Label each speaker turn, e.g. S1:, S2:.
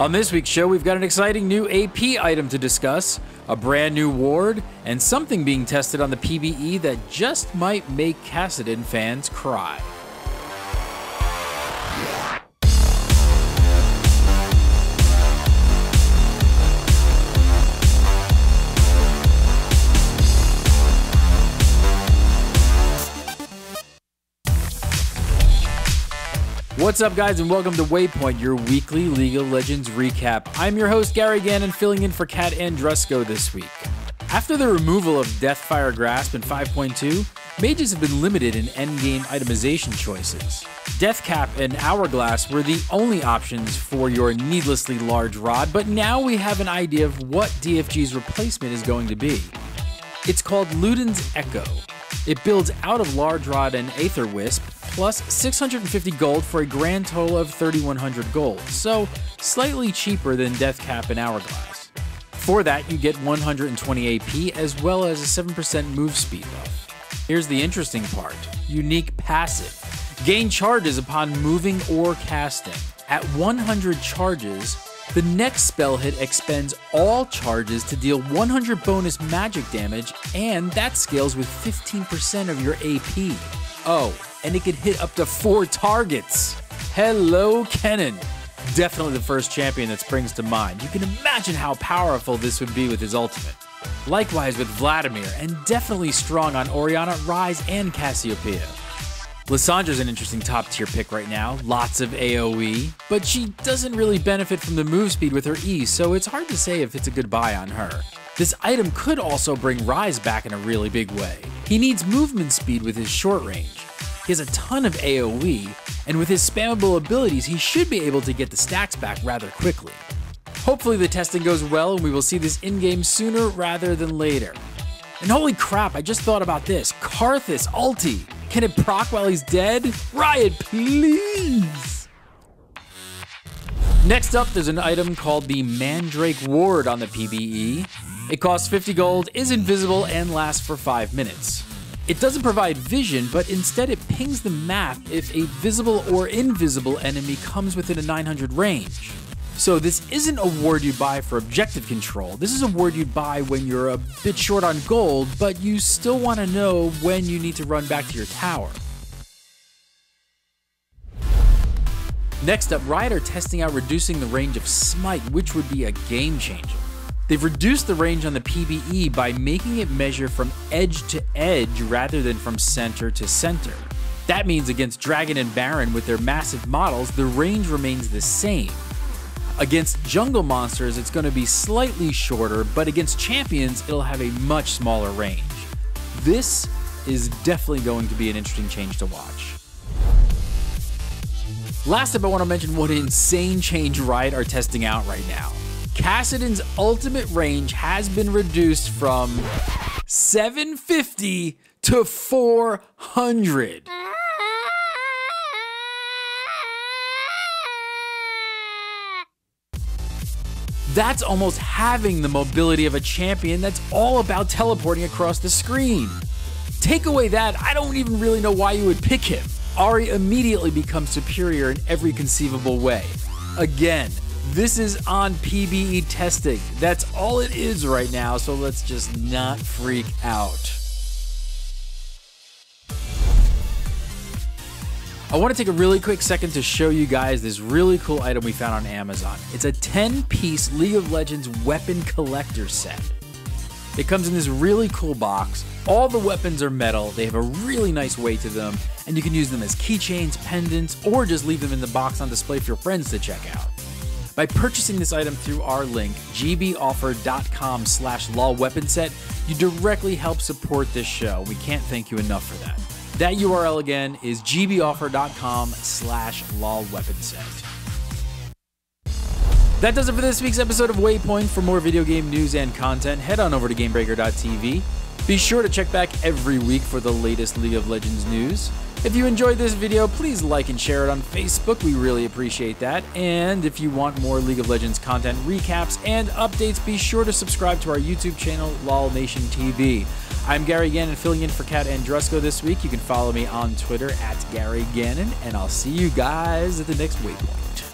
S1: On this week's show, we've got an exciting new AP item to discuss, a brand new ward, and something being tested on the PvE that just might make Kassadin fans cry. What's up, guys, and welcome to Waypoint, your weekly League of Legends recap. I'm your host, Gary Gannon, filling in for Cat Andrusco this week. After the removal of Deathfire Grasp in 5.2, mages have been limited in endgame itemization choices. Deathcap and Hourglass were the only options for your needlessly large rod, but now we have an idea of what DFG's replacement is going to be. It's called Luden's Echo. It builds out of Large Rod and Aether Wisp, plus 650 gold for a grand total of 3,100 gold, so slightly cheaper than Deathcap and Hourglass. For that, you get 120 AP as well as a 7% move speed buff. Here's the interesting part: unique passive. Gain charges upon moving or casting. At 100 charges, the next spell hit expends all charges to deal 100 bonus magic damage, and that scales with 15% of your AP. Oh, and it can hit up to 4 targets. Hello, Kennen. Definitely the first champion that springs to mind. You can imagine how powerful this would be with his ultimate. Likewise with Vladimir, and definitely strong on Orianna, Ryze, and Cassiopeia. Lissandra's an interesting top tier pick right now, lots of AoE, but she doesn't really benefit from the move speed with her E, so it's hard to say if it's a good buy on her. This item could also bring Ryze back in a really big way. He needs movement speed with his short range. He has a ton of AoE, and with his spammable abilities, he should be able to get the stacks back rather quickly. Hopefully the testing goes well and we will see this in-game sooner rather than later. And holy crap, I just thought about this. Karthus ulti. Can it proc while he's dead? Riot, please! Next up, there's an item called the Mandrake Ward on the PvE. It costs 50 gold, is invisible, and lasts for 5 minutes. It doesn't provide vision, but instead it pings the map if a visible or invisible enemy comes within a 900 range. So this isn't a ward you buy for objective control. This is a ward you buy when you're a bit short on gold, but you still want to know when you need to run back to your tower. Next up, Riot are testing out reducing the range of Smite, which would be a game changer. They've reduced the range on the PvE by making it measure from edge to edge rather than from center to center. That means against Dragon and Baron with their massive models, the range remains the same. Against jungle monsters, it's going to be slightly shorter, but against champions, it'll have a much smaller range. This is definitely going to be an interesting change to watch. Last up, I want to mention what insane change Riot are testing out right now. Kassadin's ultimate range has been reduced from 750 to 400. That's almost having the mobility of a champion that's all about teleporting across the screen. Take away that, I don't even really know why you would pick him. Ahri immediately becomes superior in every conceivable way. Again, this is on PvE testing. That's all it is right now, so let's just not freak out. I want to take a really quick second to show you guys this really cool item we found on Amazon. It's a 10-piece League of Legends weapon collector set. It comes in this really cool box. All the weapons are metal, they have a really nice weight to them, and you can use them as keychains, pendants, or just leave them in the box on display for your friends to check out. By purchasing this item through our link, gboffer.com/lolweaponset, you directly help support this show. We can't thank you enough for that. That URL again is gboffer.com/lolweaponset. That does it for this week's episode of Waypoint. For more video game news and content, head on over to GameBreaker.tv. Be sure to check back every week for the latest League of Legends news. If you enjoyed this video, please like and share it on Facebook. We really appreciate that. And if you want more League of Legends content, recaps, and updates, be sure to subscribe to our YouTube channel, LOL Nation TV. I'm Gary Gannon, filling in for Cat Andrusco this week. You can follow me on Twitter @GaryGannon, and I'll see you guys at the next Waypoint.